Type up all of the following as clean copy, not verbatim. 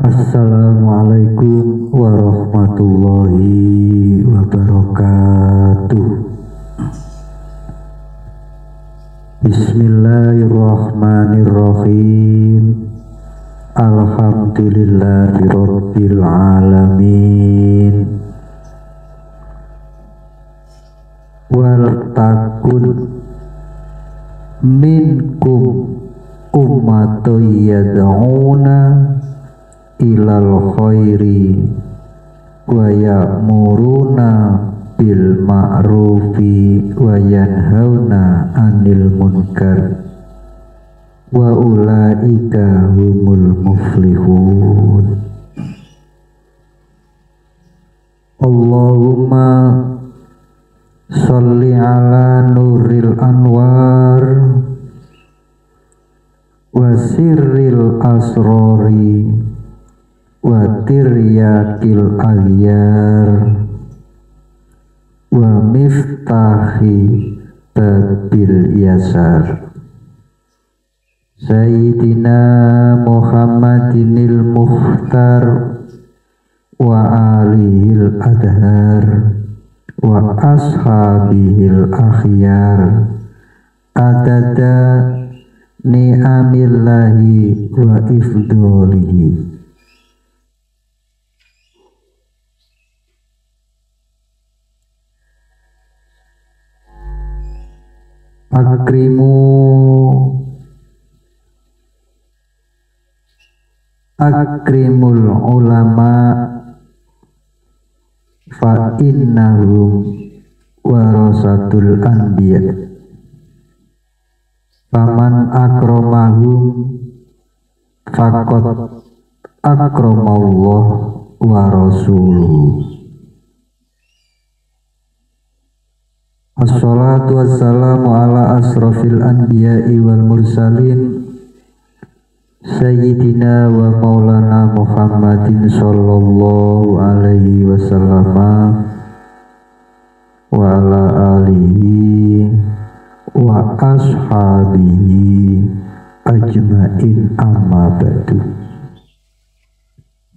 Assalamualaikum warahmatullahi wabarakatuh. Bismillahirrahmanirrahim. Alhamdulillahirabbil alamin. Wal takun minkum ummatun yad'una ilal khairi wa ya'muruna bil ma'rufi wa yanhauna 'anil munkar wa ulaika humul muflihun. Allahumma sholli ala nuril anwar wa sirril asrori wa tiryakil aghyar wa miftahi babil yasar Sayyidina Muhammadinil Mukhtar wa alihil adhar wa ashabihil akhyar adada ni'amillahi wa ifdolihi. Akrimul ulama fa innahum warasatul anbiya. Faman akramahum faqad akramallah wa rasuluhu. Assalatu wassalamu ala asrafil anbiya'i wal mursalin Sayyidina wa maulana Muhammadin sallallahu alaihi wasallam wa ala alihi wa ashabihi ajma'in amma ba'du.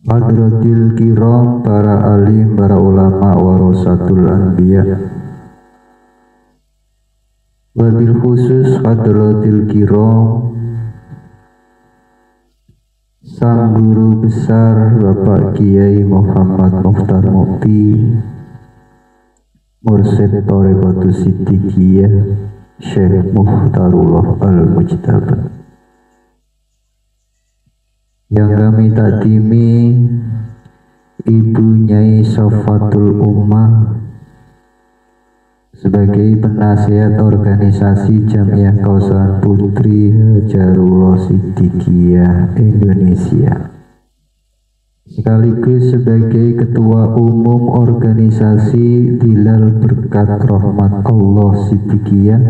Hadratil kiram, para alim, para ulama, warasatul anbiya. Wabil khusus hadratil kiram, sang guru besar Bapak Kiai Muhammad Mukhtar Mukti, Mursyid Thariqatus Siddiqiyah Syekh Mukhtarullah Al-Mujtaba, yang kami takdimi Ibu Nyai Safatul Ummah sebagai penasihat organisasi Jamiah Kausahan Putri Hajarullah Siddiqiyah Indonesia, sekaligus sebagai Ketua Umum Organisasi Dilal Berkat Rahmat Allah Siddiqiyah,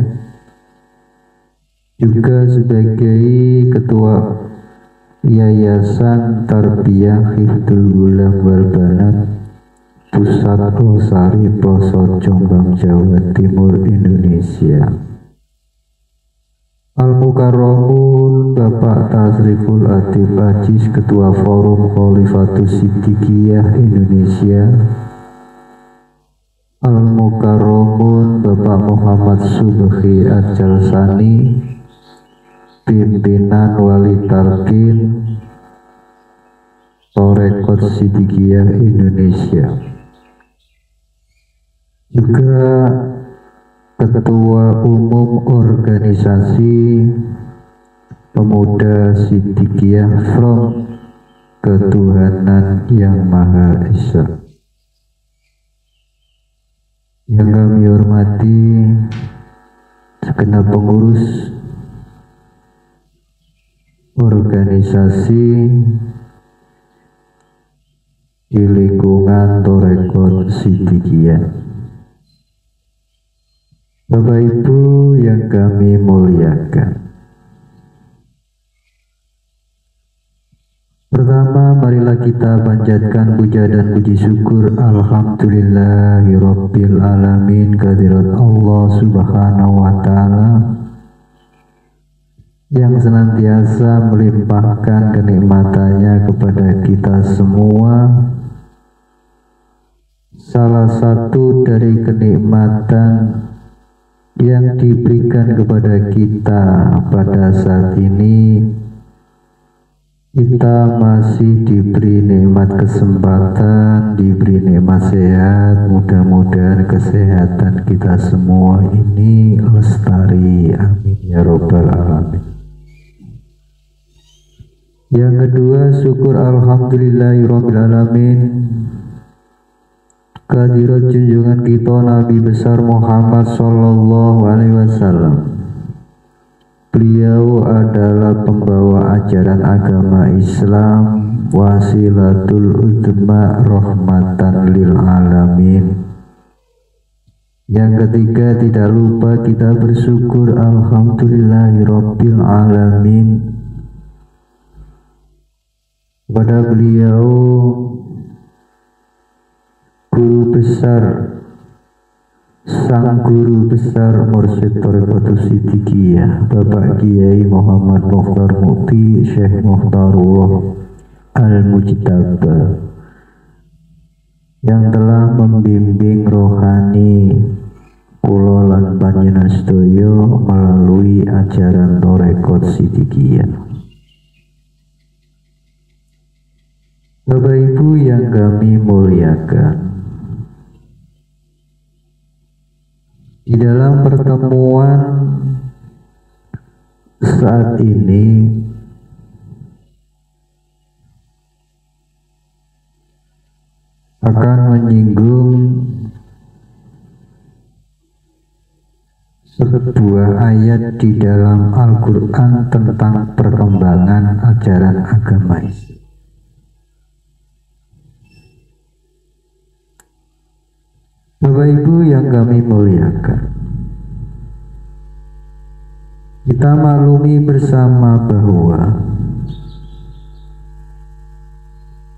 juga sebagai Ketua Yayasan Tarbiyah Hifdul Ghulam wal Banat Pusat Losari Pelosok Jombang, Jawa Timur, Indonesia. Al-Mukarramun Bapak Tasriful Atif Ajis, Ketua Forum Khalifatus Siddiqiyah Indonesia. Al-Mukarramun Bapak Muhammad Subhi Ad-Jalsani, Pimpinan Wali Talqin Thariqat Siddiqiyah Indonesia, juga Ketua Umum Organisasi Pemuda Siddiqiyah from Ketuhanan Yang Maha Esa. Yang kami hormati segenap pengurus organisasi di lingkungan Thariqat Siddiqiyah. Bapak Ibu yang kami muliakan, pertama marilah kita panjatkan puja dan puji syukur alhamdulillahirabbil alamin kehadirat Allah Subhanahu wa taala yang senantiasa melimpahkan kenikmatannya kepada kita semua. Salah satu dari kenikmatan yang diberikan kepada kita pada saat ini, kita masih diberi nikmat kesempatan, diberi nikmat sehat. Mudah-mudahan kesehatan kita semua ini lestari, amin ya robbal alamin. Yang kedua, syukur alhamdulillahirabbil alamin kehadirat junjungan kita Nabi besar Muhammad sallallahu alaihi wasallam. Beliau adalah pembawa ajaran agama Islam, wasilatul udma, rahmatan lil alamin. Yang ketiga, tidak lupa kita bersyukur alhamdulillahirabbil alamin kepada beliau, guru besar, sang guru besar Mursyid Thariqatus Siddiqiyah, Bapak Kiai Muhammad Mukhtar Mukti Syekh Mukhtarullah Al-Mujtaba, yang telah membimbing rohani kula lan panjenengan sedaya melalui ajaran Thariqat Siddiqiyah. Bapak Ibu yang kami muliakan, di dalam pertemuan saat ini akan menyinggung sebuah ayat di dalam Al-Quran tentang perkembangan ajaran agama Islam. Bapak Ibu yang kami muliakan, kita maklumi bersama bahwa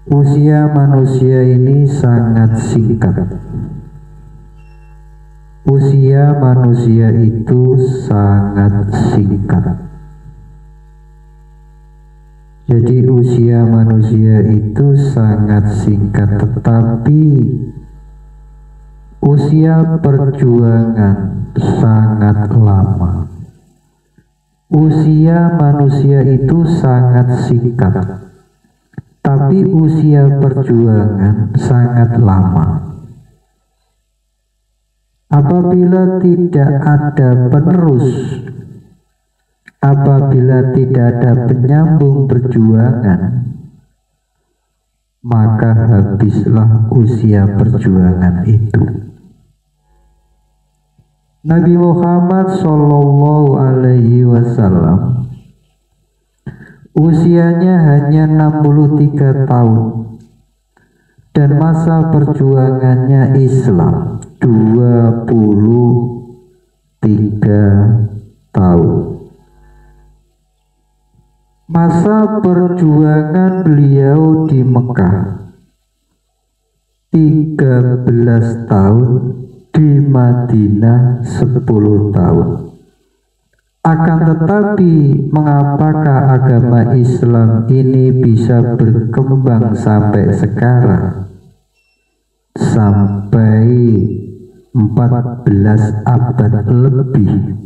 usia manusia ini sangat singkat. Usia manusia itu sangat singkat. Jadi usia manusia itu sangat singkat, tetapi usia perjuangan sangat lama. Usia manusia itu sangat singkat, tapi usia perjuangan sangat lama. Apabila tidak ada penerus, apabila tidak ada penyambung perjuangan, maka habislah usia perjuangan itu. Nabi Muhammad sallallahu alaihi wasallam usianya hanya 63 tahun dan masa perjuangannya Islam 23 tahun. Masa perjuangan beliau di Mekah 13 tahun, di Madinah 10 tahun. Akan tetapi, mengapakah agama Islam ini bisa berkembang sampai sekarang? Sampai 14 abad lebih.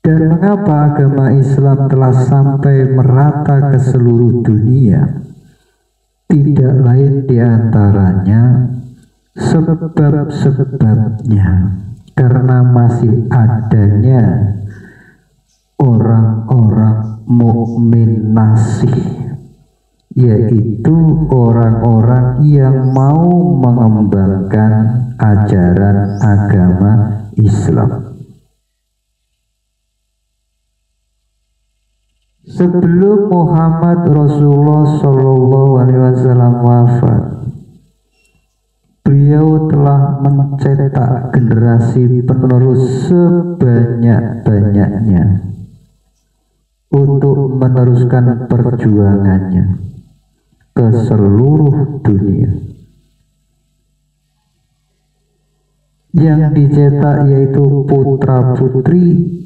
Dan mengapa agama Islam telah sampai merata ke seluruh dunia? Tidak lain diantaranya sebab-sebabnya karena masih adanya orang-orang mukmin nasih, yaitu orang-orang yang mau mengembangkan ajaran agama Islam. Sebelum Muhammad Rasulullah Shallallahu Alaihi Wasallam wafat, beliau telah mencetak generasi penerus sebanyak-banyaknya untuk meneruskan perjuangannya ke seluruh dunia. Yang dicetak yaitu putra-putri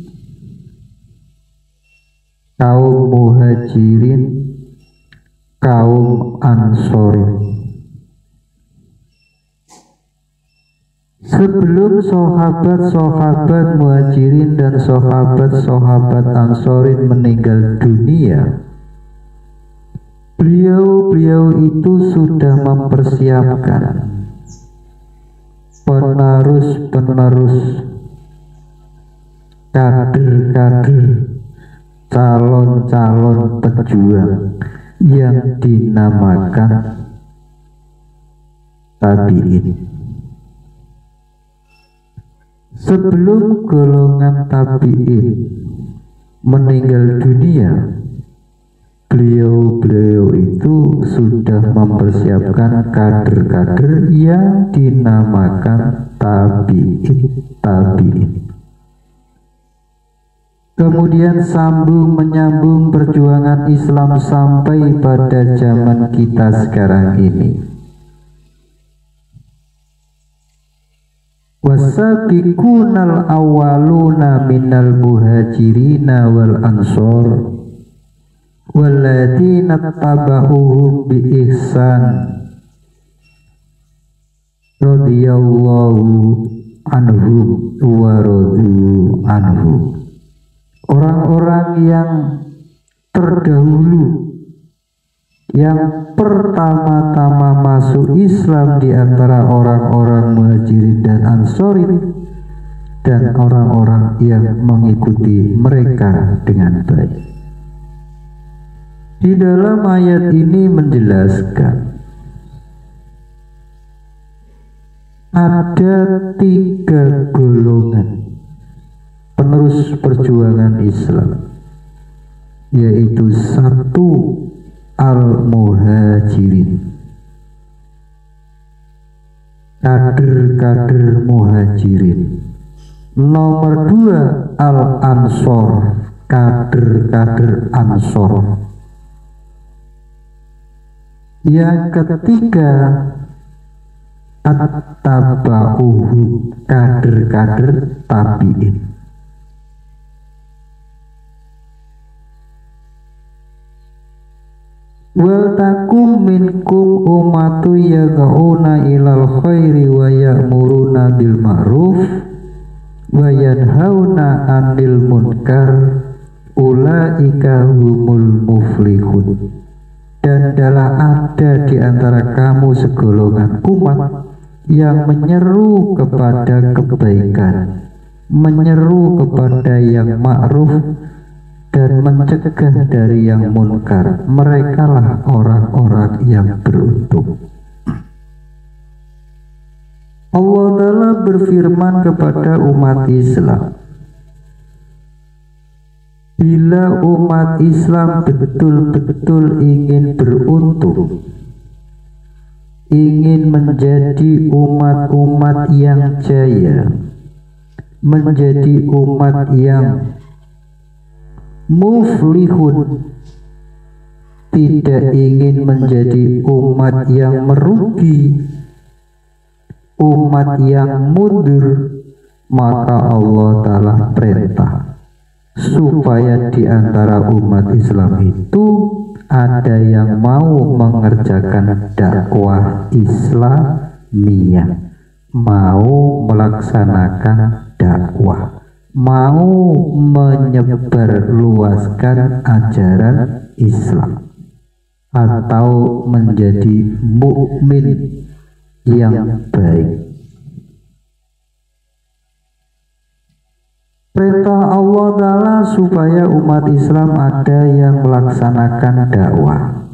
kaum Muhajirin, kaum Ansorin. Sebelum sahabat-sahabat Muhajirin dan sahabat-sahabat Ansorin meninggal dunia, beliau itu sudah mempersiapkan penerus-penerus, kader-kader, calon-calon pejuang yang dinamakan tabi'in. Sebelum golongan tabi'in meninggal dunia, beliau itu sudah mempersiapkan kader-kader yang dinamakan tabi'in. Kemudian sambung menyambung perjuangan Islam sampai pada zaman kita sekarang ini. Wasabiqunal awwaluna minal muhajirina wal ansor walladzina tabauhum bi ihsan radhiyallahu anhum wa radu anhu. Orang-orang yang terdahulu, yang pertama-tama masuk Islam di antara orang-orang Muhajirin dan Ansorin, dan orang-orang yang mengikuti mereka dengan baik. Di dalam ayat ini menjelaskan ada 3 golongan penerus perjuangan Islam, yaitu 1, al-muhajirin, kader-kader muhajirin. Nomor 2, al-ansor, kader-kader ansor. Yang ketiga, at-taba'uhu, kader-kader tabi'in. Wal takum minkum ummatu yad'una ilal khairi wa ya'muruna bil ma'ruf wa yanhauna 'anil munkar ulaika humul muflihun. Dan adalah ada di antara kamu segolongan umat yang menyeru kepada kebaikan, menyeru kepada yang ma'ruf, dan mencegah dari yang munkar. Merekalah orang-orang yang beruntung. Allah Ta'ala berfirman kepada umat Islam, bila umat Islam betul-betul ingin beruntung, ingin menjadi umat-umat yang jaya, menjadi umat yang muflihun, tidak ingin menjadi umat yang merugi, umat yang mundur, maka Allah Ta'ala perintah supaya di antara umat Islam itu ada yang mau mengerjakan dakwah Islamiyah, mau melaksanakan dakwah, mau menyebarluaskan ajaran Islam, atau menjadi mukmin yang baik. Perintah Allah Ta'ala supaya umat Islam ada yang melaksanakan dakwah.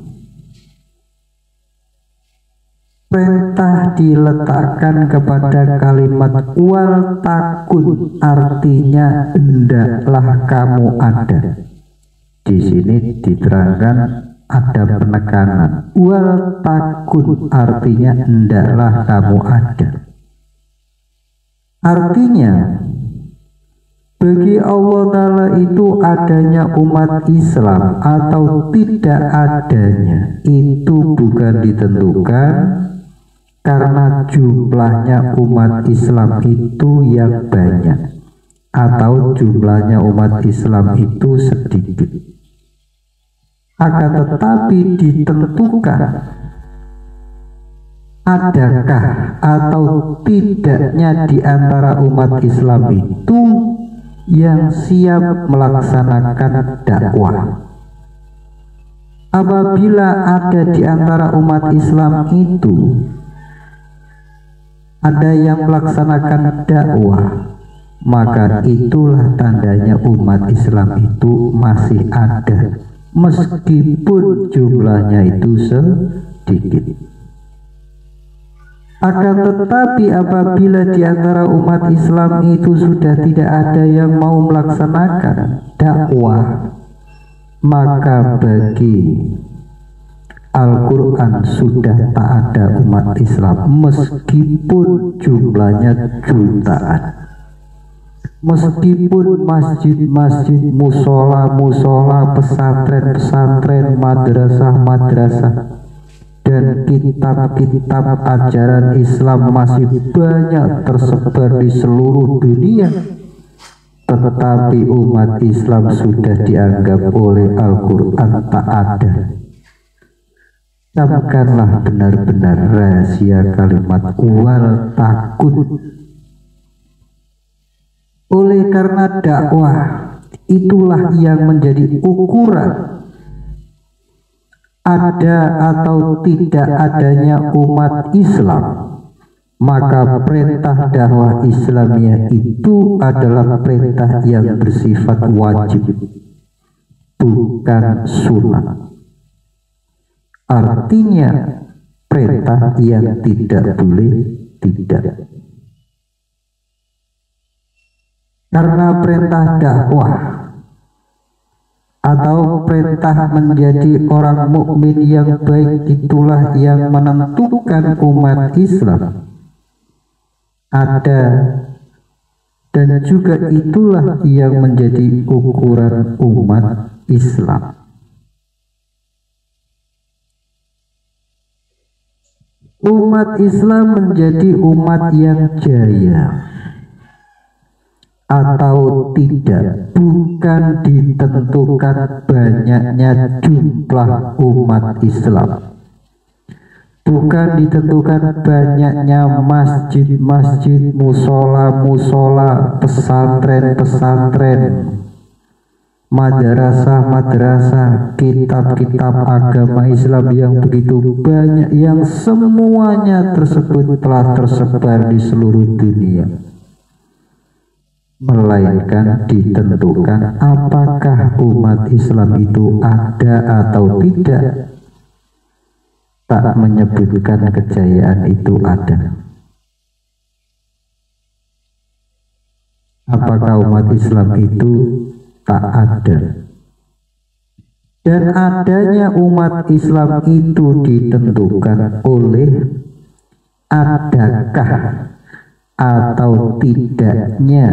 Perintah diletakkan kepada kalimat wal takun, artinya hendaklah kamu ada. Di sini diterangkan ada penekanan. Wal takun artinya hendaklah kamu ada. Artinya bagi Allah Ta'ala itu adanya umat Islam atau tidak adanya itu bukan ditentukan karena jumlahnya umat Islam itu yang banyak atau jumlahnya umat Islam itu sedikit. akan tetapi ditentukan adakah atau tidaknya di antara umat Islam itu yang siap melaksanakan dakwah. Apabila ada di antara umat Islam itu ada yang melaksanakan dakwah, maka itulah tandanya umat Islam itu masih ada, meskipun jumlahnya itu sedikit. Akan tetapi apabila di antara umat Islam itu sudah tidak ada yang mau melaksanakan dakwah, maka bagi Al-Quran sudah tak ada umat Islam, meskipun jumlahnya jutaan, meskipun masjid-masjid, musola-musola, pesantren-pesantren, madrasah-madrasah dan kitab-kitab ajaran Islam masih banyak tersebar di seluruh dunia, tetapi umat Islam sudah dianggap oleh Al-Quran tak ada. Camkanlah benar-benar rahasia kalimat wal takut. Oleh karena dakwah itulah yang menjadi ukuran ada atau tidak adanya umat Islam, maka perintah dakwah Islamiyah itu adalah perintah yang bersifat wajib, bukan sunat. Artinya perintah yang tidak boleh tidak. Karena perintah dakwah atau perintah menjadi orang mukmin yang baik itulah yang menentukan umat Islam ada, dan juga itulah yang menjadi ukuran umat Islam. Umat Islam menjadi umat yang jaya atau tidak bukan ditentukan banyaknya jumlah umat Islam, bukan ditentukan banyaknya masjid-masjid, musola-musola, pesantren-pesantren, madrasah-madrasah, kitab-kitab agama Islam yang begitu banyak, yang semuanya tersebut telah tersebar di seluruh dunia, melainkan ditentukan apakah umat Islam itu ada atau tidak. Tak menyebutkan kejayaan itu ada. Apakah umat Islam itu tak ada? Dan adanya umat Islam itu ditentukan oleh adakah atau tidaknya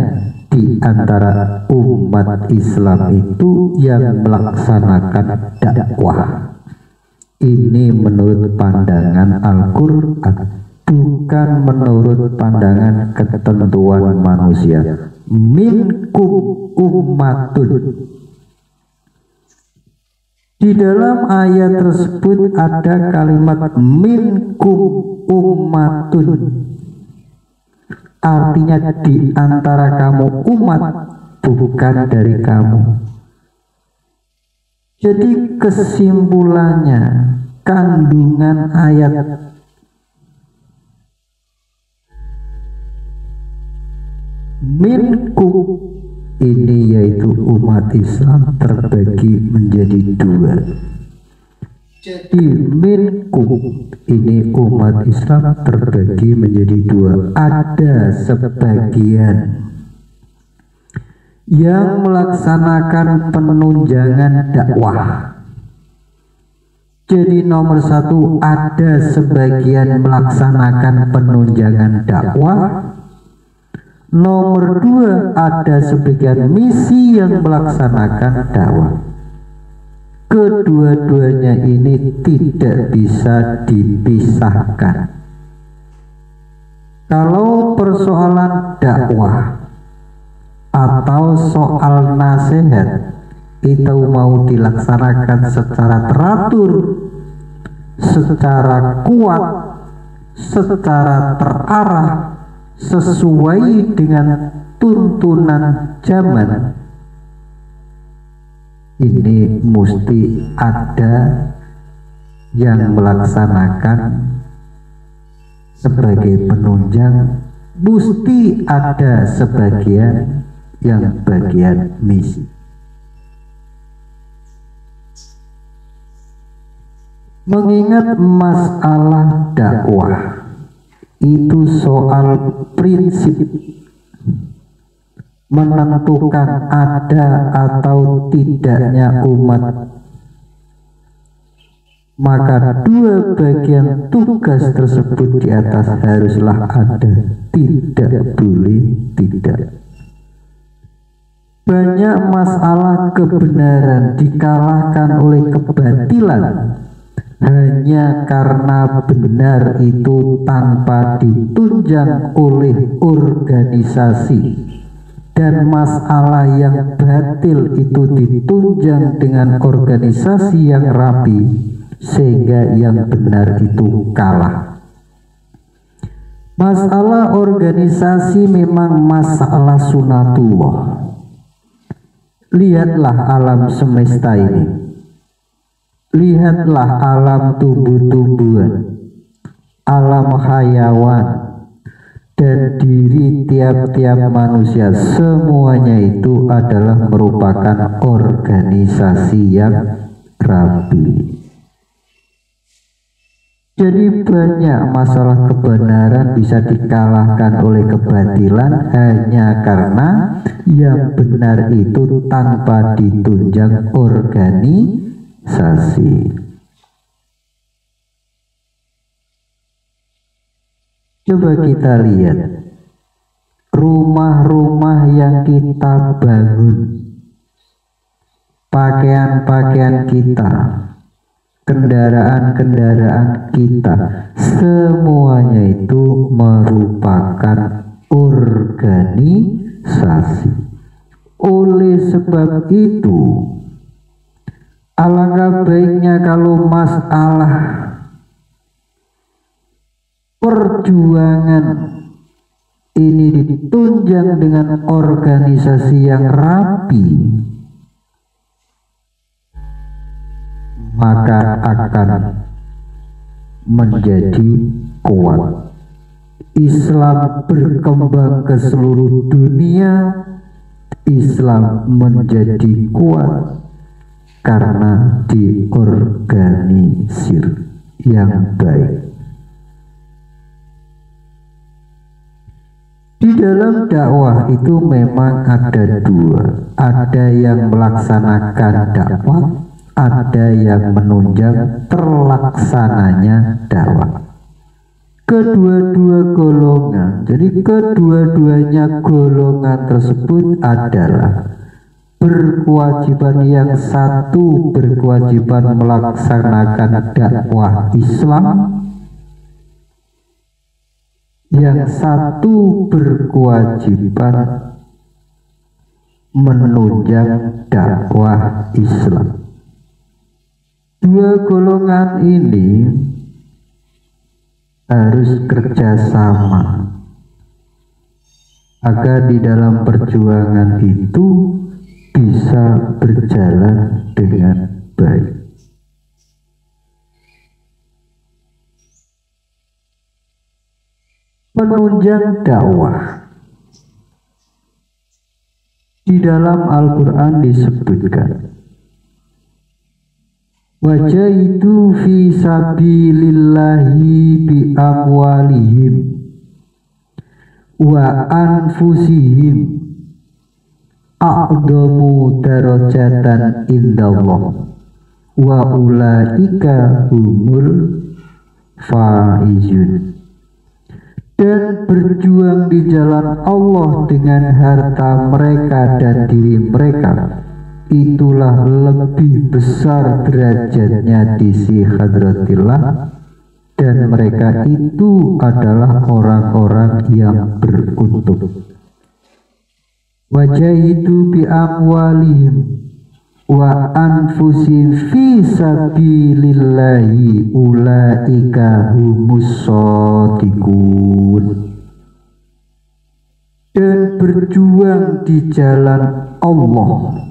di antara umat Islam itu yang melaksanakan dakwah. Ini menurut pandangan Al-Quran, bukan menurut pandangan ketentuan manusia. Minkum ummatun. Di dalam ayat tersebut ada kalimat minkum ummatun, artinya di antara kamu umat, bukan dari kamu. Jadi kesimpulannya, kandungan ayat minkum ini yaitu umat Islam terbagi menjadi dua. Jadi minkum ini umat Islam terbagi menjadi dua. Ada sebagian yang melaksanakan penunjangan dakwah. Jadi nomor satu, ada sebagian melaksanakan penunjangan dakwah. Nomor dua, ada sebagian misi yang melaksanakan dakwah. Kedua-duanya ini tidak bisa dipisahkan. Kalau persoalan dakwah atau soal nasihat itu mau dilaksanakan secara teratur, secara kuat, secara terarah, sesuai dengan tuntunan zaman, ini mesti ada yang melaksanakan sebagai penunjang, mesti ada sebagian yang bagian misi. Mengingat masalah dakwah itu soal prinsip, menentukan ada atau tidaknya umat, maka dua bagian tugas tersebut di atas haruslah ada, tidak boleh tidak. Banyak masalah kebenaran dikalahkan oleh kebatilan hanya karena benar itu tanpa ditunjang oleh organisasi, dan masalah yang batil itu ditunjang dengan organisasi yang rapi, sehingga yang benar itu kalah. Masalah organisasi memang masalah sunatullah. Lihatlah alam semesta ini, lihatlah alam tumbuh-tumbuhan, alam hayawan, dan diri tiap-tiap manusia, semuanya itu adalah merupakan organisasi yang rapi. Jadi banyak masalah kebenaran bisa dikalahkan oleh kebatilan hanya karena yang benar itu tanpa ditunjang organisasi. Coba kita lihat rumah-rumah yang kita bangun, pakaian-pakaian kita, kendaraan-kendaraan kita, semuanya itu merupakan organisasi. Oleh sebab itu, alangkah baiknya kalau masalah perjuangan ini ditunjang dengan organisasi yang rapi, maka akan menjadi kuat. Islam berkembang ke seluruh dunia, Islam menjadi kuat karena diorganisir yang baik. Di dalam dakwah itu memang ada dua, ada yang melaksanakan dakwah, ada yang menunjang terlaksananya dakwah. Kedua-dua golongan, jadi kedua-duanya golongan tersebut adalah berkewajiban. Yang satu berkewajiban melaksanakan dakwah Islam, yang satu berkewajiban menunjang dakwah Islam. Dua golongan ini harus kerjasama agar di dalam perjuangan itu bisa berjalan dengan baik. Penunjang dakwah di dalam Al-Quran disebutkan, wajahidu fi sabilillahi bi amwalihim wa anfusihim a'dhamu darajatan indallah wa ulaika humul faizun. Dan berjuang di jalan Allah dengan harta mereka dan diri mereka, itulah lebih besar derajatnya di sisi hadratillah, dan mereka itu adalah orang-orang yang beruntung. Wajahidu bi amwalihim, wa anfusihim fi sabilillahi ulaika humus shadiqun, dan berjuang di jalan Allah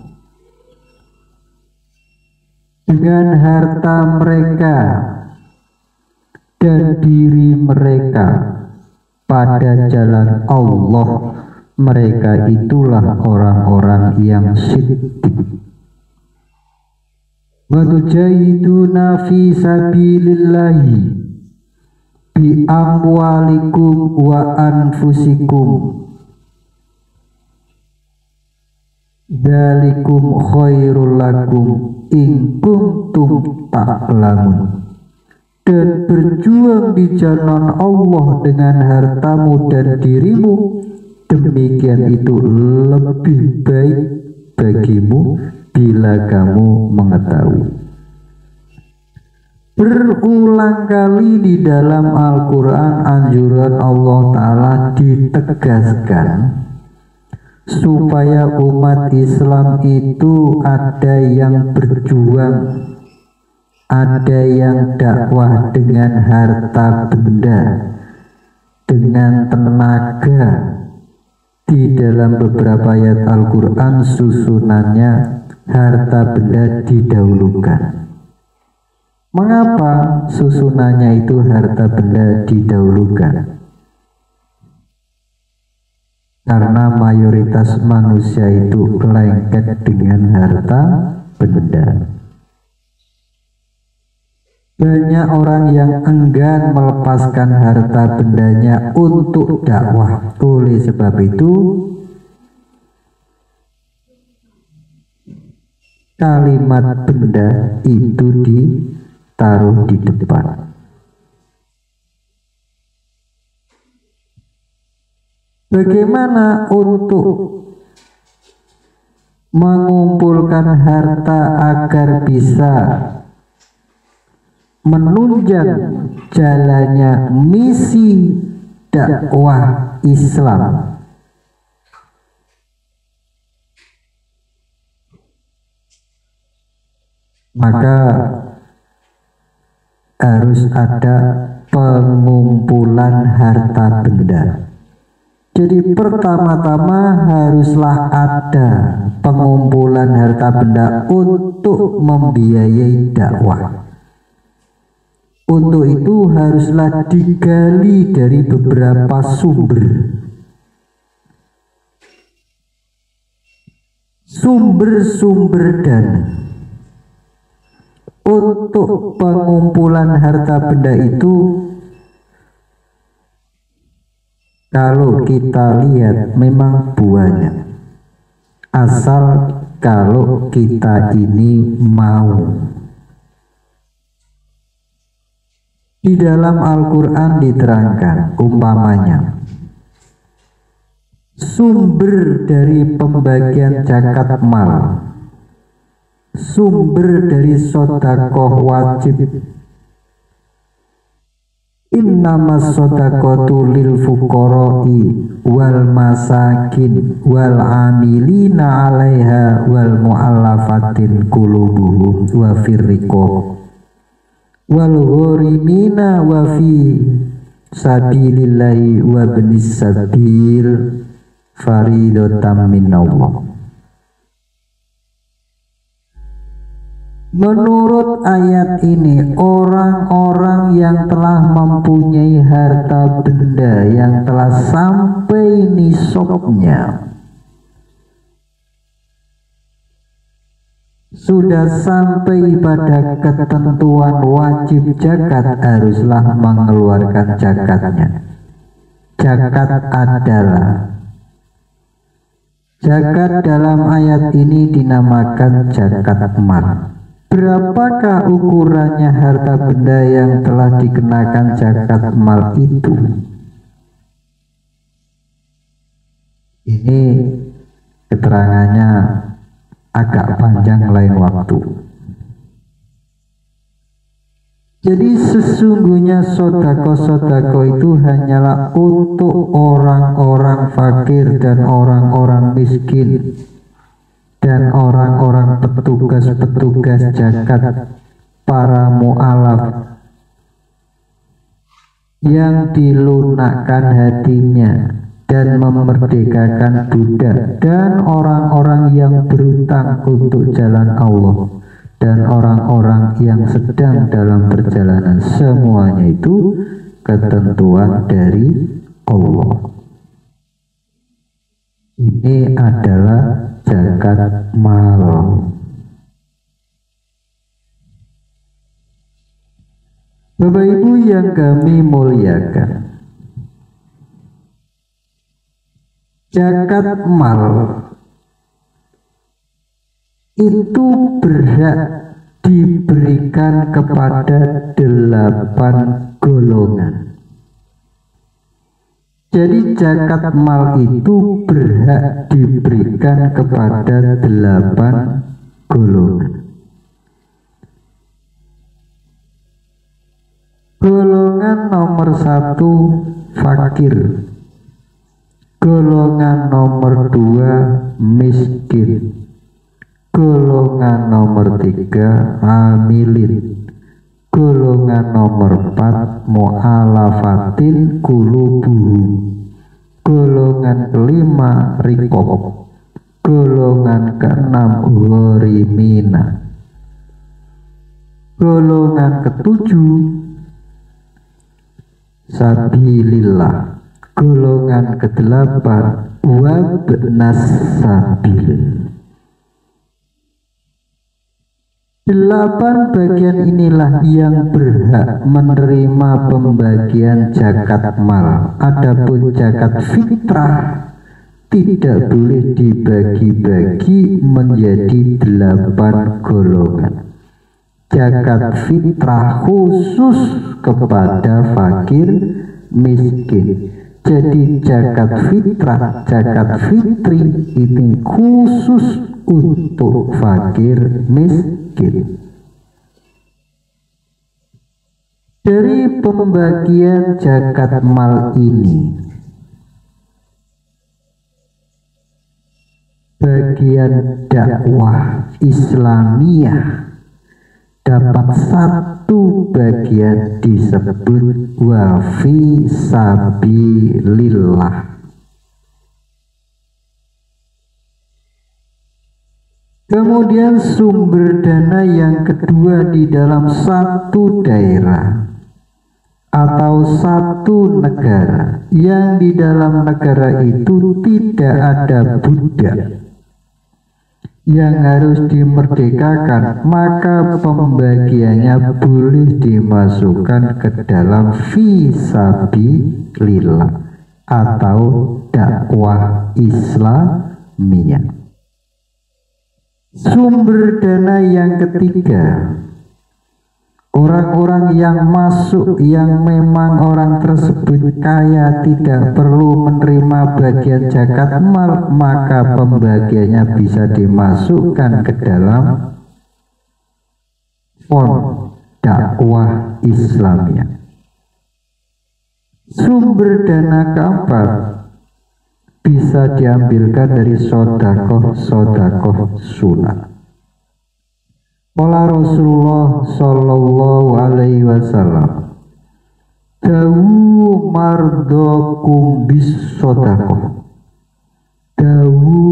dengan harta mereka dan diri mereka pada jalan Allah, mereka itulah orang-orang yang siddiq. Wa tujahiduna fi sabilillahi bi amwalikum wa anfusikum dzalikum khairul lakum in kuntum ta'lamun, dan berjuang di jalan Allah dengan hartamu dan dirimu, demikian itu lebih baik bagimu bila kamu mengetahui. Berulang kali di dalam Al-Quran anjuran Allah Ta'ala ditegaskan supaya umat Islam itu ada yang berjuang, ada yang dakwah dengan harta benda, dengan tenaga. Di dalam beberapa ayat Al-Quran susunannya harta benda didahulukan. Mengapa susunannya itu harta benda didahulukan? Karena mayoritas manusia itu lengket dengan harta benda. Banyak orang yang enggan melepaskan harta bendanya untuk dakwah. Oleh sebab itu, kalimat benda itu ditaruh di depan. Bagaimana untuk mengumpulkan harta agar bisa menunjang jalannya misi dakwah Islam? Maka harus ada pengumpulan harta benda. Jadi pertama-tama haruslah ada pengumpulan harta benda untuk membiayai dakwah. Untuk itu haruslah digali dari beberapa sumber dana. Untuk pengumpulan harta benda itu, kalau kita lihat memang banyak, asal kalau kita ini mau. Di dalam Al-Quran diterangkan umpamanya sumber dari pembagian zakat mal, sumber dari sedekah wajib, innamas shadaqatu lil fuqara'i wal masakin wal amilina 'alaiha wal mu'allafatin qulubuhum wa firriqab wal ghurimina wa fi sabilillahi wa ibnis sabil faridatan minallah. Menurut ayat ini, orang-orang yang telah mempunyai harta benda yang telah sampai nisabnya, sudah sampai pada ketentuan wajib zakat, haruslah mengeluarkan zakatnya. Zakat dalam ayat ini dinamakan zakat mal. Berapakah ukurannya harta benda yang telah dikenakan zakat mal itu? Ini keterangannya agak panjang lain waktu. Jadi sesungguhnya sodako itu hanyalah untuk orang-orang fakir dan orang-orang miskin dan orang-orang petugas-petugas zakat, para mu'alaf yang dilunakkan hatinya dan memerdekakan budak, dan orang-orang yang berutang untuk jalan Allah, dan orang-orang yang sedang dalam perjalanan. Semuanya itu ketentuan dari Allah. Ini adalah zakat mal. Bapak Ibu yang kami muliakan, zakat mal itu berhak diberikan kepada 8 golongan. Jadi zakat mal itu berhak diberikan kepada 8 golongan. Golongan nomor 1 fakir, golongan nomor 2 miskin, golongan nomor 3 amilin, golongan nomor 4 mu'alafatin qulubuhum, golongan kelima riqab, golongan keenam ghorimina, golongan ketujuh sabilillah, golongan ke-8 wabnas sabil. 8 bagian inilah yang berhak menerima pembagian zakat mal. Adapun zakat fitrah tidak boleh dibagi-bagi menjadi 8 golongan. Zakat fitrah khusus kepada fakir miskin. Jadi zakat fitrah, zakat fitri ini khusus untuk fakir miskin. Dari pembagian zakat mal ini, bagian dakwah Islamiyah dapat 1 bagian disebut wa fi sabilillah. Kemudian sumber dana yang kedua di dalam 1 daerah atau 1 negara, yang di dalam negara itu tidak ada budak yang harus dimerdekakan, maka pembagiannya boleh dimasukkan ke dalam fisabilillah atau dakwah Islamiyah. Sumber dana yang ketiga, orang-orang yang masuk yang memang orang tersebut kaya tidak perlu menerima bagian zakat mal, maka pembagiannya bisa dimasukkan ke dalam fond dakwah Islamiyah. Sumber dana keempat bisa diambilkan dari sodakoh sunat. Qala Rasulullah sallallahu alaihi wasallam, dawu mardokum bis sodakoh, dawu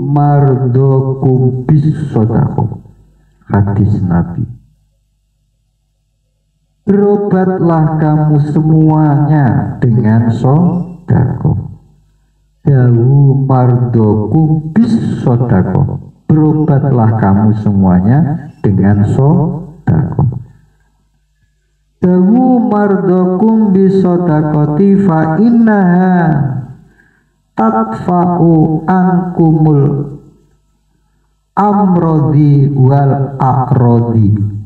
mardokum bis sodakoh. Hadis Nabi. Berobatlah kamu semuanya dengan sodakoh. Dawu mardokum bis sodakoh. Berobatlah kamu semuanya dengan sodakoh. Dawu mardokum bis sodakoti fa innaha tadfa'u ankumul amrodi wal akrodi.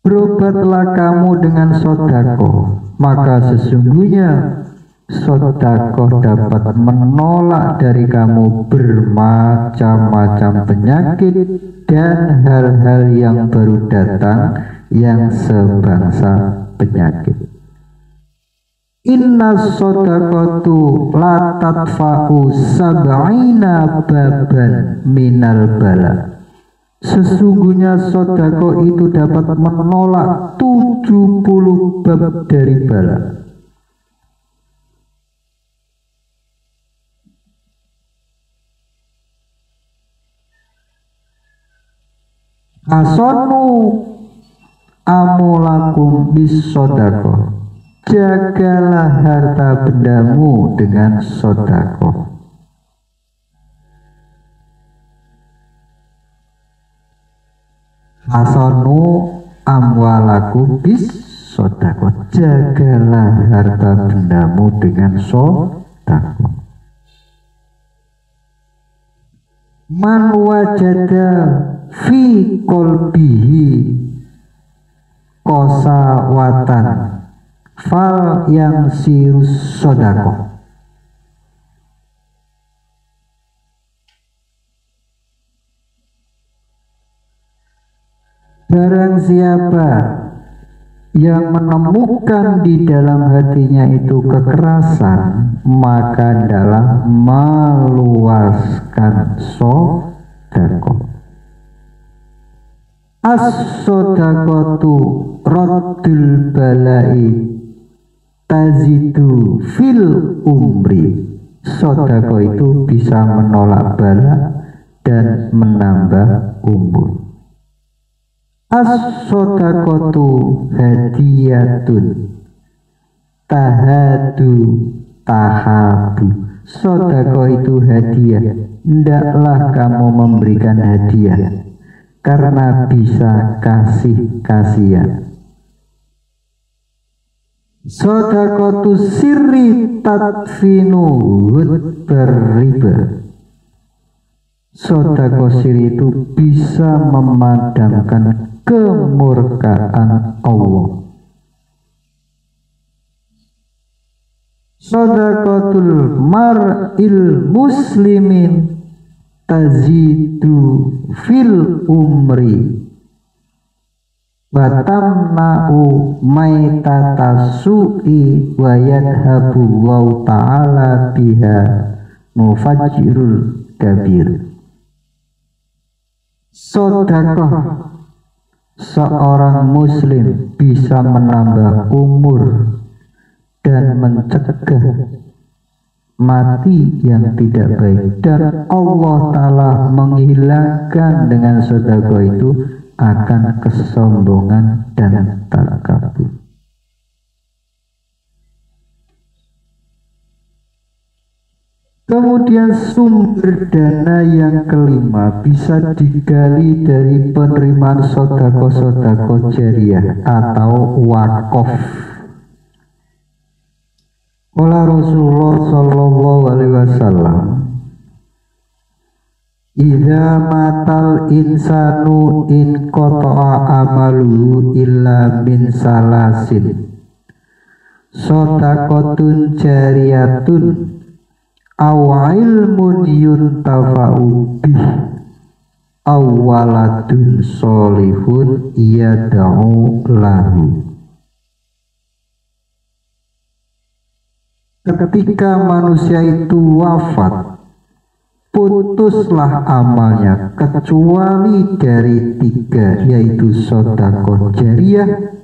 Berobatlah kamu dengan sodakoh, maka sesungguhnya sodakoh dapat menolak dari kamu bermacam-macam penyakit dan hal-hal yang baru datang yang sebangsa penyakit. Inna sodaqatu la tadfa'u sab'ina baban minal bala. Sesungguhnya sodako itu dapat menolak 70 bab dari bala. Hasonu amulakum bis sodako. Jagalah harta bendamu dengan sodako. Hasonu amwalakum bis sodako. Jagalah harta bendamu dengan sodako. Man wajada fi kolbihi kosawatan fal yang sirus sodako. Barang siapa yang menemukan di dalam hatinya itu kekerasan, maka adalah meluaskan sodako. As-sodaqatu raddul balai tazidu fil umri. Sodako itu bisa menolak bala dan menambah umur. As-sodaqatu hadiyatun tahadu tahabu. Sodako itu hadiah. Hendaklah kamu memberikan hadiah karena bisa kasih-kasihan. Sodaqatu sirri tadfinu beriba. Sodako sirri itu bisa memadamkan kemurkaan Allah. Sodaqatul mar'il muslimin tazidu fil umri wa tamna'u maitata su'i wa yadhabullahu ta'ala biha mufajirul kabir. Sedekah seorang muslim bisa menambah umur dan mencegah mati yang tidak baik, dan Allah Ta'ala menghilangkan dengan sedekah itu akan kesombongan dan takabur. Kemudian sumber dana yang kelima bisa digali dari penerimaan sodako-sodako jariah atau wakaf. Qala Rasulullah sallallahu alaihi wasallam, idza matal insanu in qata'a amalu illa min salasin sodaqatun jariyatun aw ilmun yuntafa'u bih aw waladun sholihun yad'u lahu. Ketika manusia itu wafat, putuslah amalnya kecuali dari tiga, yaitu sedekah jariyah,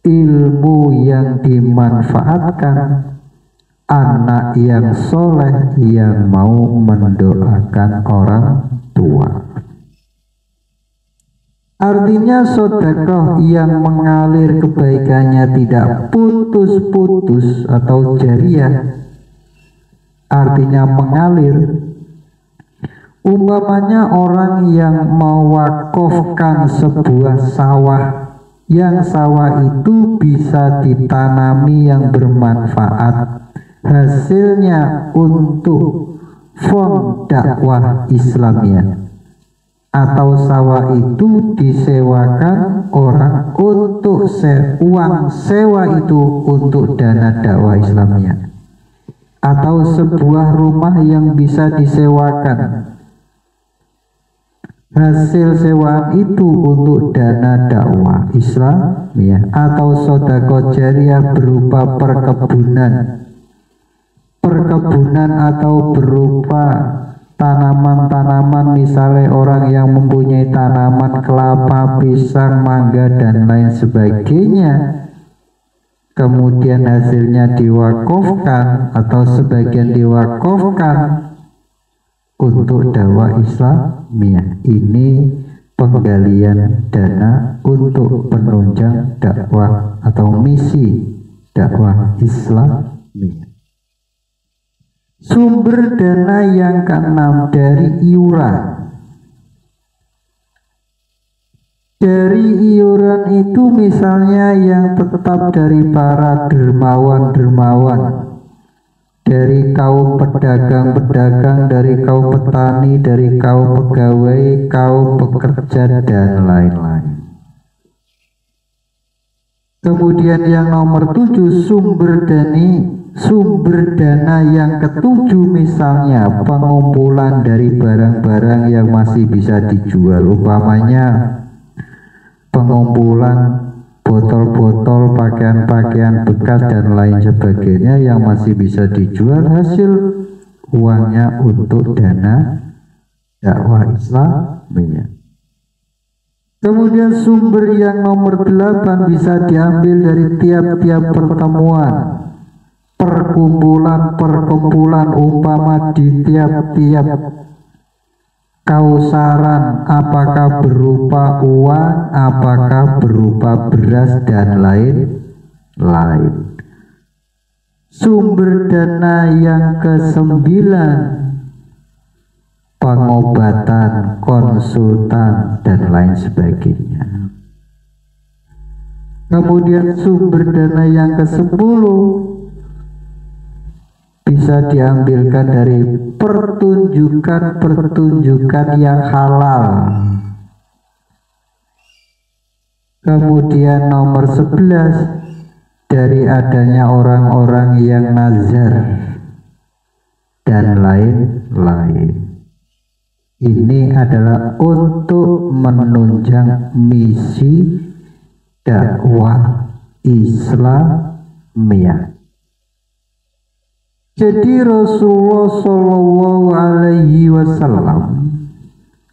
ilmu yang dimanfaatkan, anak yang soleh yang mau mendoakan orang tua. Artinya sedekah yang mengalir kebaikannya tidak putus-putus atau jariyah, artinya mengalir. Umpamanya orang yang mewakafkan sebuah sawah, yang sawah itu bisa ditanami yang bermanfaat, hasilnya untuk fond dakwah Islamiyah, atau sawah itu disewakan orang untuk uang sewa itu untuk dana dakwah Islamiyah, atau sebuah rumah yang bisa disewakan, hasil sewaan itu untuk dana dakwah Islam ya, atau sedekah jariyah berupa perkebunan atau berupa tanaman-tanaman, misalnya orang yang mempunyai tanaman kelapa, pisang, mangga dan lain sebagainya, kemudian hasilnya diwakafkan atau sebagian diwakafkan untuk dakwah Islamiyah. Ini penggalian dana untuk penunjang dakwah atau misi dakwah Islamiyah. Sumber dana yang keenam dari iuran. Dari iuran itu misalnya yang tetap dari para dermawan-dermawan, dari kaum pedagang-pedagang, dari kaum petani, dari kaum pegawai, kaum pekerja dan lain-lain. Kemudian yang nomor 7 sumber dana yang ketujuh misalnya pengumpulan dari barang-barang yang masih bisa dijual, umpamanya pengumpulan botol-botol, pakaian-pakaian bekas dan lain sebagainya yang masih bisa dijual, hasil uangnya untuk dana dakwah Islamiyah. Kemudian sumber yang nomor 8 bisa diambil dari tiap-tiap pertemuan, perkumpulan umpama di tiap-tiap kausaran, apakah berupa uang, apakah berupa beras dan lain-lain. Sumber dana yang ke-9 pengobatan, konsultan dan lain sebagainya. Kemudian sumber dana yang ke-10 bisa diambilkan dari pertunjukan yang halal. Kemudian nomor 11 dari adanya orang-orang yang nazar dan lain-lain. Ini adalah untuk menunjang misi dakwah Islamiyah. Jadi Rasulullah Shallallahu Alaihi Wasallam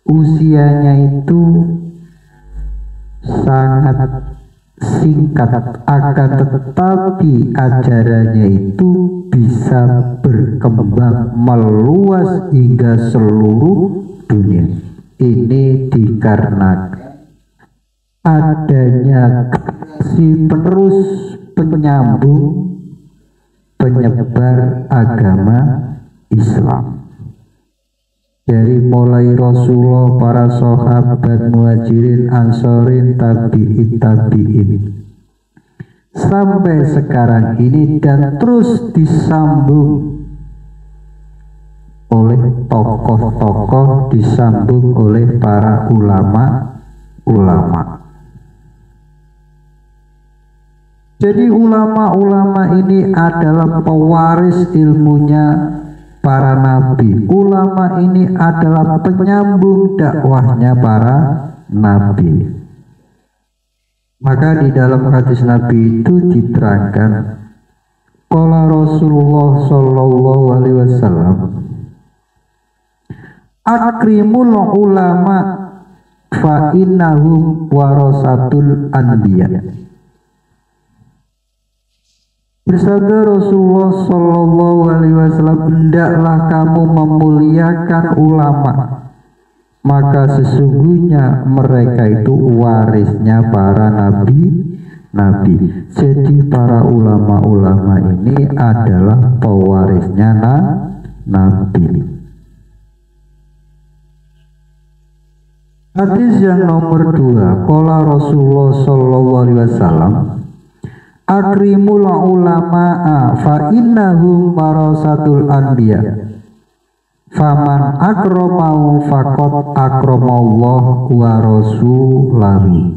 usianya itu sangat singkat, akan tetapi ajarannya itu bisa berkembang meluas hingga seluruh dunia. Ini dikarenakan adanya si penerus penyambung penyebar agama Islam, dari mulai Rasulullah, para sahabat, muhajirin, ansorin, tabi'in sampai sekarang ini, dan terus disambung oleh tokoh-tokoh, disambung oleh para ulama-ulama. Jadi ulama-ulama ini adalah pewaris ilmunya para nabi. Ulama ini adalah penyambung dakwahnya para nabi. Maka di dalam hadis Nabi itu diterangkan, qala Rasulullah Shallallahu Alaihi Wasallam, akrimul ulama fa innahum warasatul anbiya. Bersabda Rasulullah Shallallahu Alaihi Wasallam, hendaklah kamu memuliakan ulama, maka sesungguhnya mereka itu warisnya para nabi. Jadi para ulama-ulama ini adalah pewarisnya nabi. Hadis yang nomor 2, qala Rasulullah Shallallahu Alaihi Wasallam, akrimul ulama'a fa innahum warasatul anbiya, faman akramahu faqad akramallahu wa rasulahu.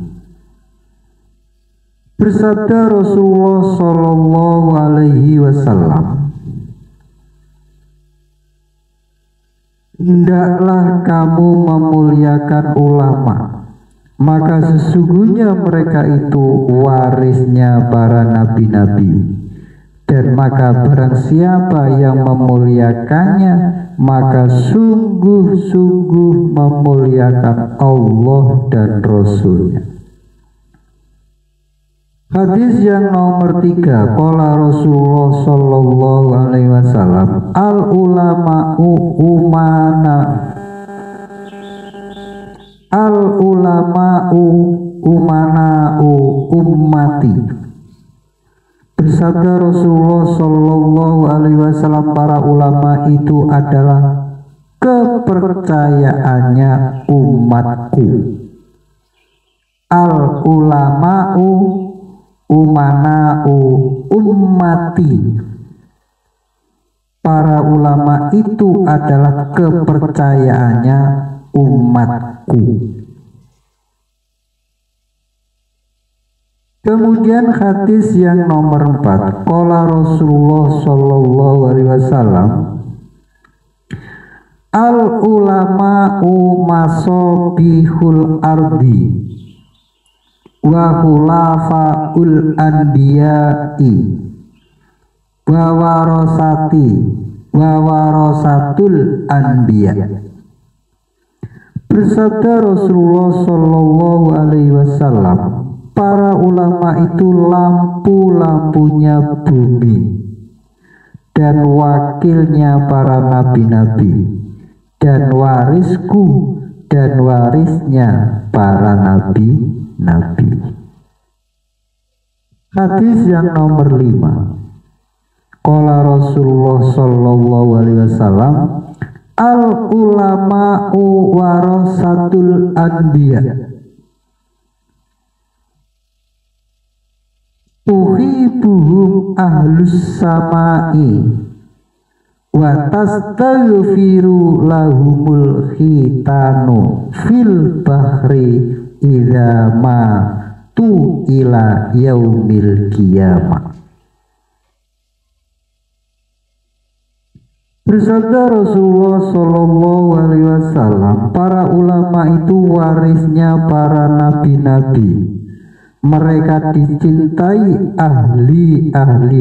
Bersabda Rasulullah Shallallahu Alaihi Wasallam, hendaklah kamu memuliakan ulama, maka sesungguhnya mereka itu warisnya para nabi-nabi. Dan maka barang siapa yang memuliakannya, maka sungguh-sungguh memuliakan Allah dan Rasulnya. Hadis yang nomor 3, qala Rasulullah sallallahu alaihi wasallam, al ulama'u umana'u ummati. Bersabda Rasulullah sallallahu alaihi wasallam, para ulama itu adalah kepercayaannya umatku. Al ulama'u umana'u ummati. Para ulama itu adalah kepercayaannya umatku. Kemudian hadis yang nomor 4, qala Rasulullah sallallahu alaihi wasallam, al ulama'u masabihul ardi wa khulafaul anbiya'i wa warasatul anbiya. Bersabda Rasulullah sallallahu alaihi wasallam, para ulama itu lampu-lampunya bumi dan wakilnya para nabi-nabi, dan warisku dan warisnya para nabi-nabi. Hadis yang nomor 5, qala Rasulullah sallallahu alaihi wasallam, al ulama'u warasatul anbiya. Tuhibuhum ahlus samai wa tastaghfiru lahumul khitanu fil bahri idza ma tu ila yaumil qiyamah. Bersabda Rasulullah sallallahu alaihi wasallam, para ulama itu warisnya para nabi-nabi. Mereka dicintai ahli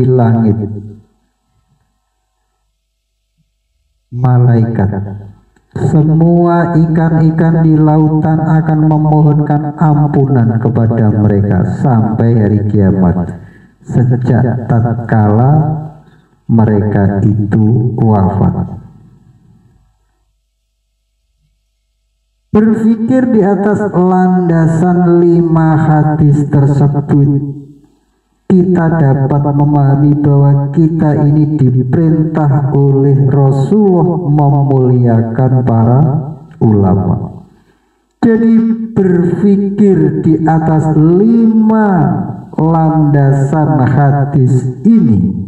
langit, malaikat. Semua ikan-ikan di lautan akan memohonkan ampunan kepada mereka sampai hari kiamat, sejak tatkala mereka itu wafat. Berpikir di atas landasan 5 hadis tersebut, kita dapat memahami bahwa kita ini diperintah oleh Rasulullah memuliakan para ulama. Jadi berpikir di atas 5 landasan hadis ini,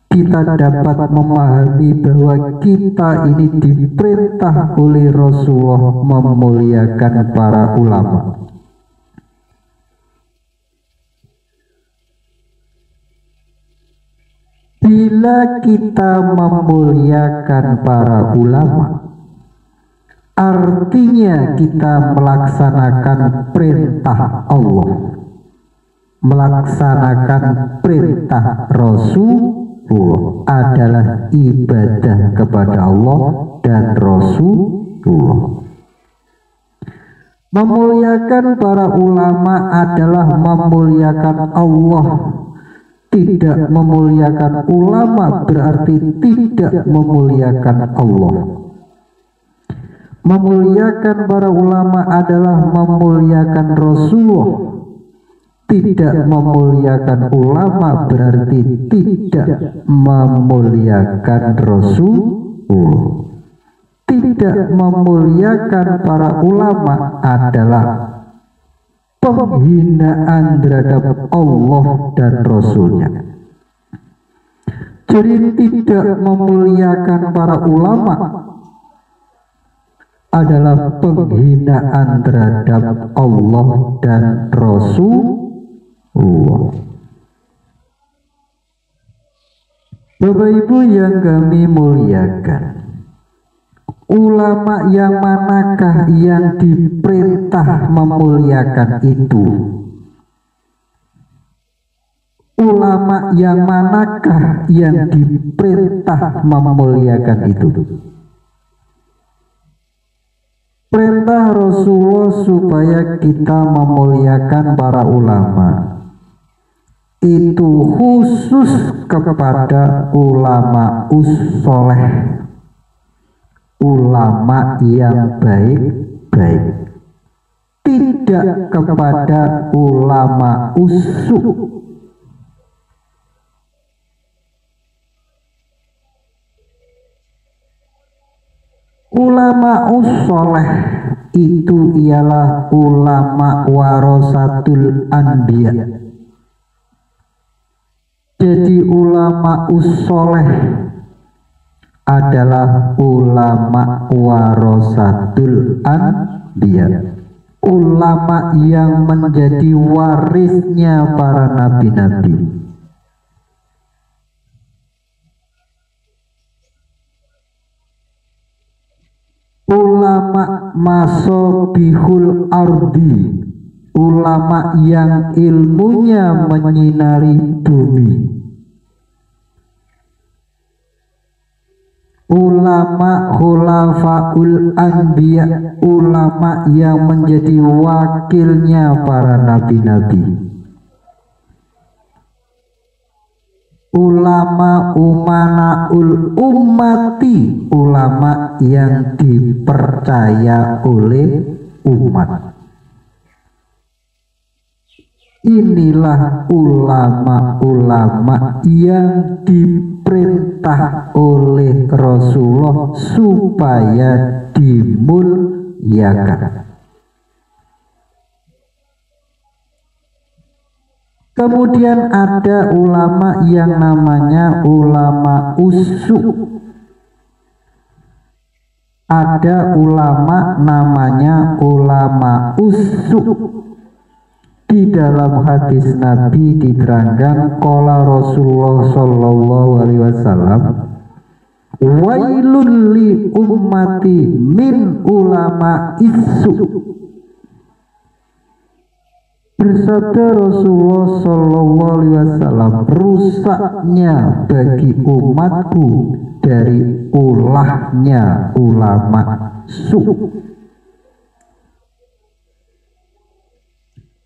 kita dapat memahami bahwa kita ini diperintah oleh Rasulullah memuliakan para ulama. Bila kita memuliakan para ulama, artinya kita melaksanakan perintah Allah, melaksanakan perintah Rasul adalah ibadah kepada Allah dan Rasulullah. Memuliakan para ulama adalah memuliakan Allah. Tidak memuliakan ulama berarti tidak memuliakan Allah. Memuliakan para ulama adalah memuliakan Rasulullah. Tidak memuliakan ulama berarti tidak memuliakan Rasulullah. Tidak memuliakan para ulama adalah penghinaan terhadap Allah dan Rasulnya. Jadi tidak memuliakan para ulama adalah penghinaan terhadap Allah dan Rasul. Bapak Ibu yang kami muliakan, Ulama yang manakah yang diperintah memuliakan itu? Ulama yang manakah yang diperintah memuliakan itu? Perintah Rasulullah supaya kita memuliakan para ulama itu khusus kepada ulama ussoleh, ulama yang baik-baik, tidak kepada ulama usuk. Ulama ussoleh itu ialah ulama warasatul anbiya. Jadi ulama ussoleh adalah ulama warasatul anbiya, ulama yang menjadi warisnya para nabi-nabi. Ulama masobihul ardi, ulama yang ilmunya menyinari bumi. Ulama khulafaul anbiya, ulama yang menjadi wakilnya para nabi-nabi. Ulama umanaul ummati, ulama yang dipercaya oleh umat. Inilah ulama-ulama yang diperintah oleh Rasulullah supaya dimuliakan. Kemudian ada ulama yang namanya ulama usuk. Ada ulama namanya ulama usuk. Di dalam hadis Nabi diterangkan qala Rasulullah sallallahu alaihi wasallam, wailul li ummati min ulama isuk. Bersabda Rasulullah sallallahu alaihi wasallam, rusaknya bagi umatku dari ulahnya ulama su.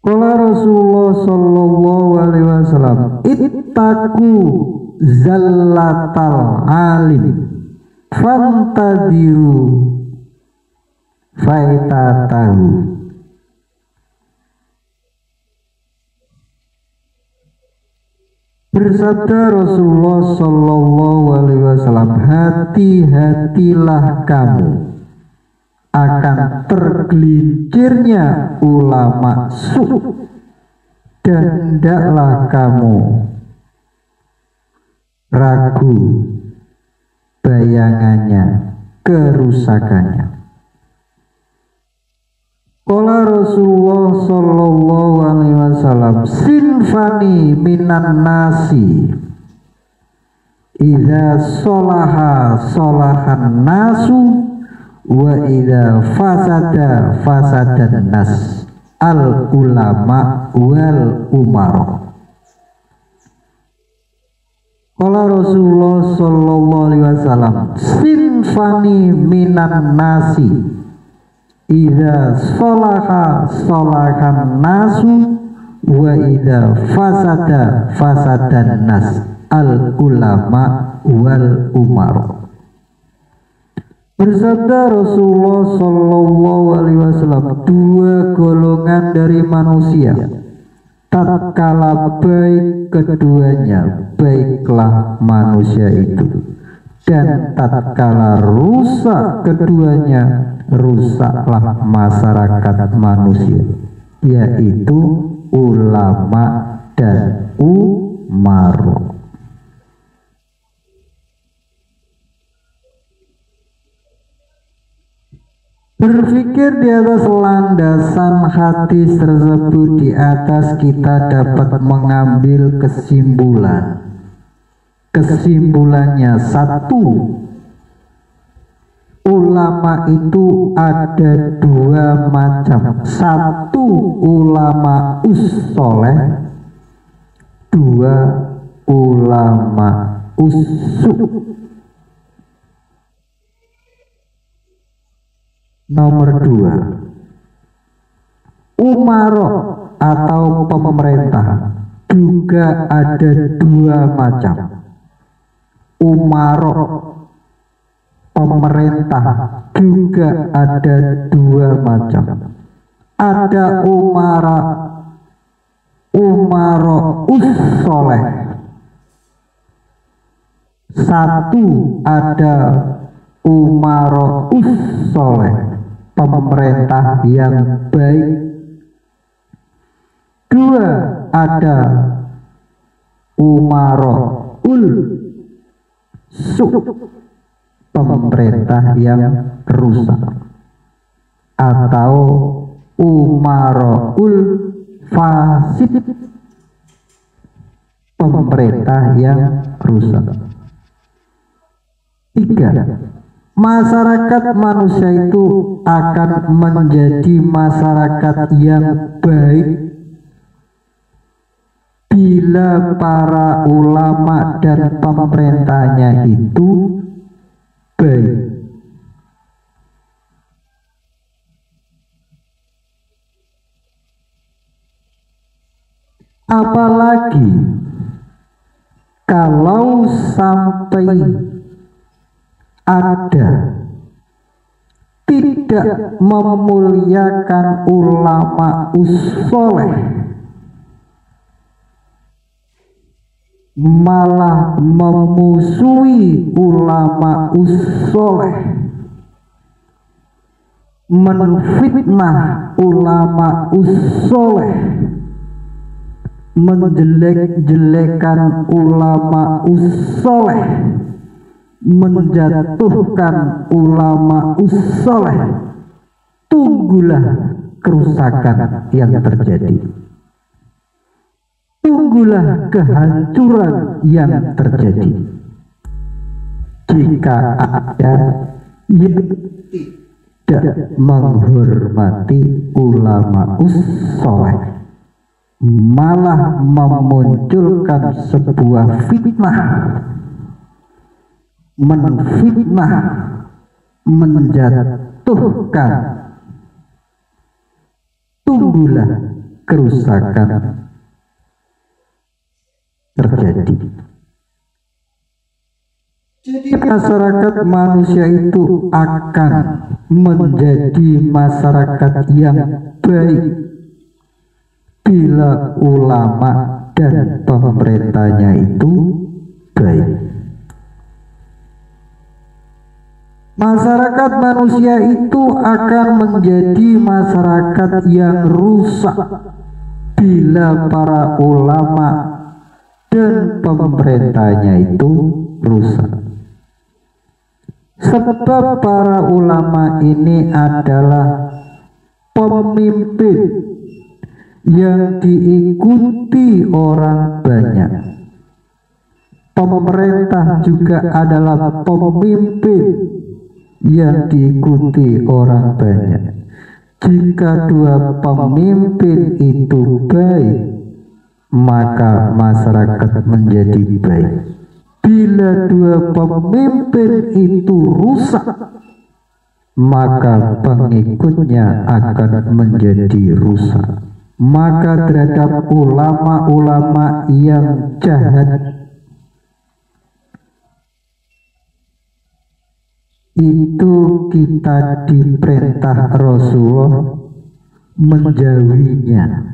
Qala Rasulullah sallallahu alaihi wasallam, ittaqu zallatal alim fantadiru faitatahu. Bersabda Rasulullah sallallahu alaihi wasallam, hati-hatilah kamu akan tergelincirnya ulama su, dan hendaklah kamu ragu bayangannya, kerusakannya. Qala Rasulullah sallallahu alaihi wasallam, sinfani minan nasi idza sholaha sholahan nasu wa idza fasada fasadan nas, al ulama wal umara. Qala Rasulullah sallallahu alaihi wasallam, sinfani minan nasi idza sholaha sholahan nasu wa idza fasada fasadan nas, al ulama wal umar. Bersabda Rasulullah sallallahu alaihi wasallam, dua golongan dari manusia, tatkala baik keduanya, baiklah manusia itu, dan tatkala rusak keduanya, rusaklah masyarakat manusia, yaitu ulama dan umar. Berpikir di atas landasan hadis tersebut, di atas kita dapat mengambil kesimpulan. Kesimpulannya satu, ulama itu ada dua macam. Satu ulama ussoleh, dua ulama usuk. Nomor dua, umarok atau pemerintah juga ada dua macam. Umarok pemerintah juga ada dua macam. Ada umaro ussoleh. Satu ada umaro ussoleh, pemerintah yang baik. Dua ada umaro pemerintah yang rusak, atau umarul fasid, pemerintah yang rusak. Tiga, masyarakat manusia itu akan menjadi masyarakat yang baik bila para ulama dan pemerintahnya itu baik. Apalagi kalau sampai ada tidak memuliakan ulama ussoleh, malah memusuhi ulama ussoleh, menfitnah ulama ussoleh, menjelek-jelekan ulama ussoleh, menjatuhkan ulama ussoleh, tunggulah kerusakan yang terjadi. Tunggulah kehancuran yang terjadi jika ada yang tidak menghormati ulama ussoleh, malah memunculkan sebuah fitnah, menfitnah, menjatuhkan. Tunggulah kerusakan terjadi. Jadi masyarakat manusia itu akan menjadi masyarakat yang baik bila ulama dan pemerintahnya itu baik. Masyarakat manusia itu akan menjadi masyarakat yang rusak bila para ulama dan pemerintahnya itu rusak. Sebab para ulama ini adalah pemimpin yang diikuti orang banyak. Pemerintah juga adalah pemimpin yang diikuti orang banyak. Jika dua pemimpin itu baik, maka masyarakat menjadi baik. Bila dua pemimpin itu rusak, maka pengikutnya akan menjadi rusak. Maka terhadap ulama-ulama yang jahat itu kita diperintah Rasulullah menjauhinya,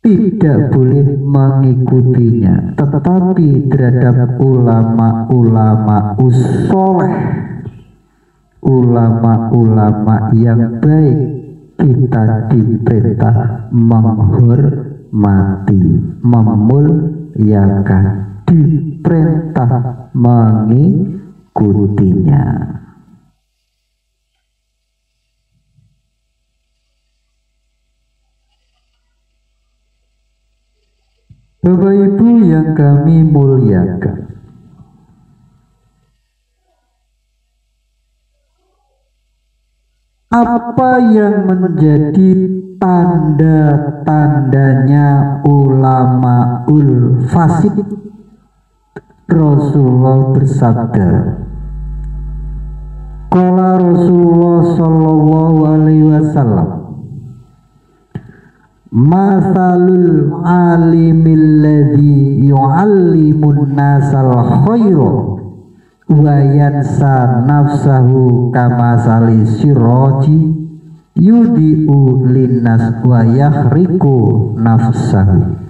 tidak boleh mengikutinya. Tetapi terhadap ulama-ulama ussoleh, ulama-ulama yang baik, kita diperintah menghormati, memuliakan, diperintah mengikutinya. Bapak Ibu yang kami muliakan, Apa yang menjadi tanda-tandanya ulamaul fasid? Rasulullah bersabda, qala Rasulullah sallallahu alaihi wasallam, masalul alimil ladzi yu'allimun nasal khaira wa yansa nafsahu kama sali siraji yudi'u linnas wa yahriku nafsahu.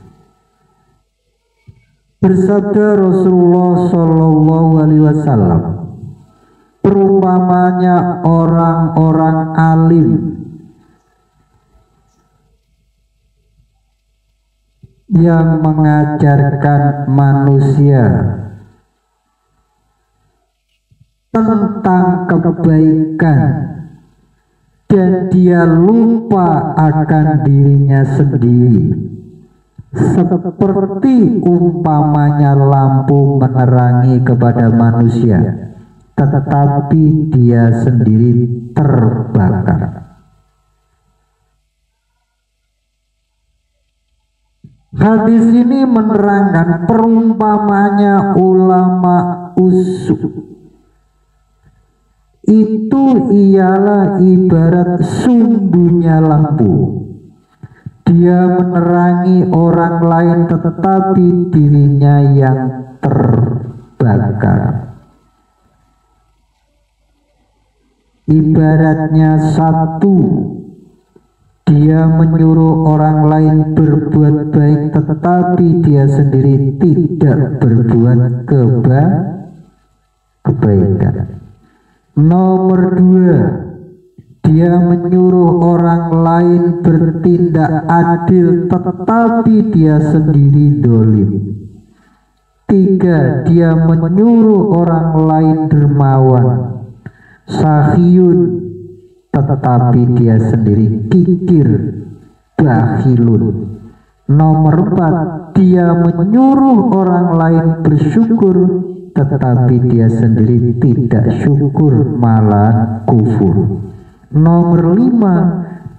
Bersabda Rasulullah sallallahu alaihi wasallam, perumpamanya orang-orang alim yang mengajarkan manusia tentang kebaikan dan dia lupa akan dirinya sendiri, seperti umpamanya lampu menerangi kepada manusia tetapi dia sendiri terbakar. Hadis ini menerangkan perumpamanya ulama usul itu ialah ibarat sumbunya lampu. Dia menerangi orang lain tetapi dirinya yang terbakar. Ibaratnya satu, dia menyuruh orang lain berbuat baik tetapi dia sendiri tidak berbuat kebaikan. Nomor dua, dia menyuruh orang lain bertindak adil tetapi dia sendiri dolim. Tiga, dia menyuruh orang lain dermawan, sahiyun, tetapi dia sendiri kikir, bakhilun. Nomor empat, dia menyuruh orang lain bersyukur tetapi dia sendiri tidak syukur, malah kufur. Nomor lima,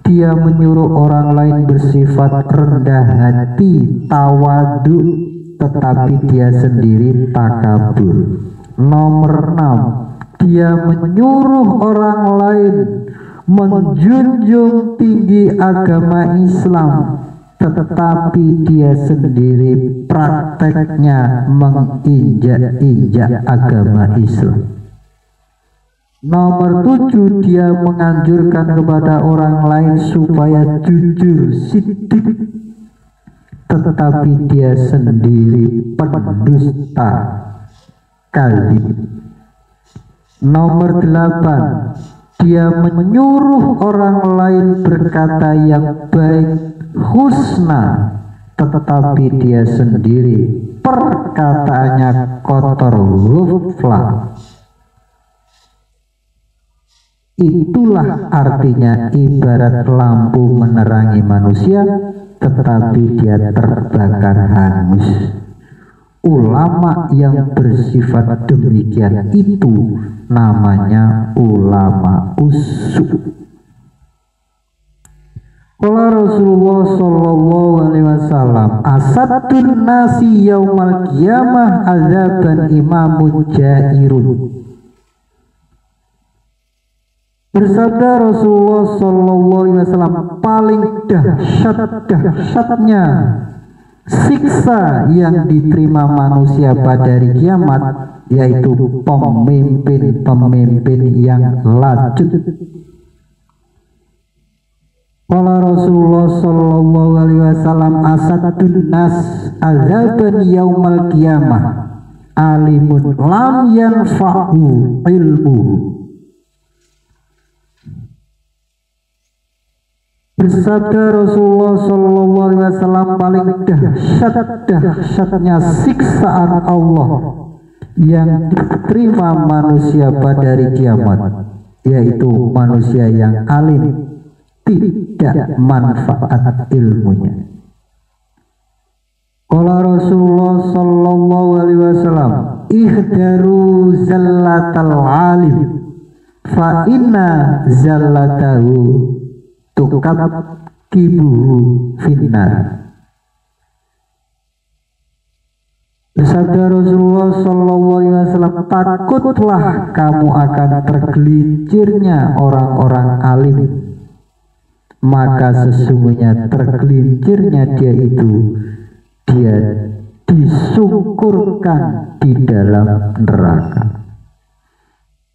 dia menyuruh orang lain bersifat rendah hati, tawadu, tetapi dia sendiri takabur. Nomor enam, dia menyuruh orang lain menjunjung tinggi agama Islam tetapi dia sendiri prakteknya menginjak-injak agama Islam. Nomor tujuh, dia menganjurkan kepada orang lain supaya jujur, siddiq, tetapi dia sendiri pendusta, kadzib. Nomor delapan, dia menyuruh orang lain berkata yang baik, husna, tetapi dia sendiri perkataannya kotor, ghufla. Itulah artinya ibarat lampu menerangi manusia tetapi dia terbakar hangus. Ulama yang bersifat demikian itu namanya ulama usul. Qala Rasulullah sallallahu alaihi wasallam, asaddun nasi yaumal qiyamah azaban imamun jairun. Bersabda Rasulullah sallallahu alaihi wasallam, paling dahsyatnya siksa yang diterima manusia pada hari kiamat yaitu pemimpin-pemimpin yang lacut. Qala Rasulullah sallallahu alaihi wasallam, asaddun nas azaban yaumal qiyamah alimun lam yanfa'u ilmu. Bersabda Rasulullah sallallahu alaihi wasallam, paling dahsyatnya siksaan Allah yang diterima manusia pada hari kiamat yaitu manusia yang alim, tidak manfaat ilmunya. Qala Rasulullah sallallahu alaihi wasallam, ihdaru zallatal alim fa inna zallatahu tukab kibuhu finnar. Sabda Rasulullah sallallahu alaihi wasallam, takutlah kamu akan tergelincirnya orang-orang alim, maka sesungguhnya tergelincirnya dia itu, dia disungkurkan di dalam neraka.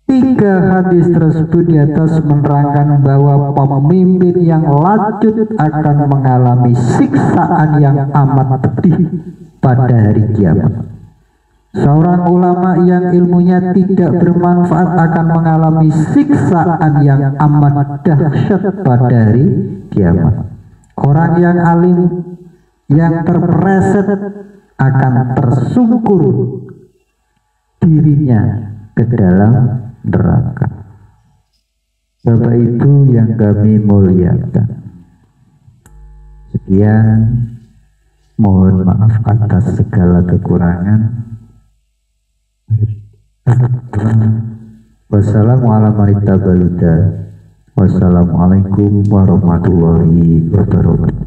3 hadis tersebut di atas menerangkan bahwa pemimpin yang lanjut akan mengalami siksaan yang amat pedih pada hari kiamat. Seorang ulama yang ilmunya tidak bermanfaat akan mengalami siksaan yang amat dahsyat pada hari kiamat. Orang yang alim yang terpreset akan tersungkur dirinya ke dalam neraka. Bapak itu yang kami muliakan. Sekian, mohon maaf atas segala kekurangan. Wassalamualaikum warahmatullahi wabarakatuh.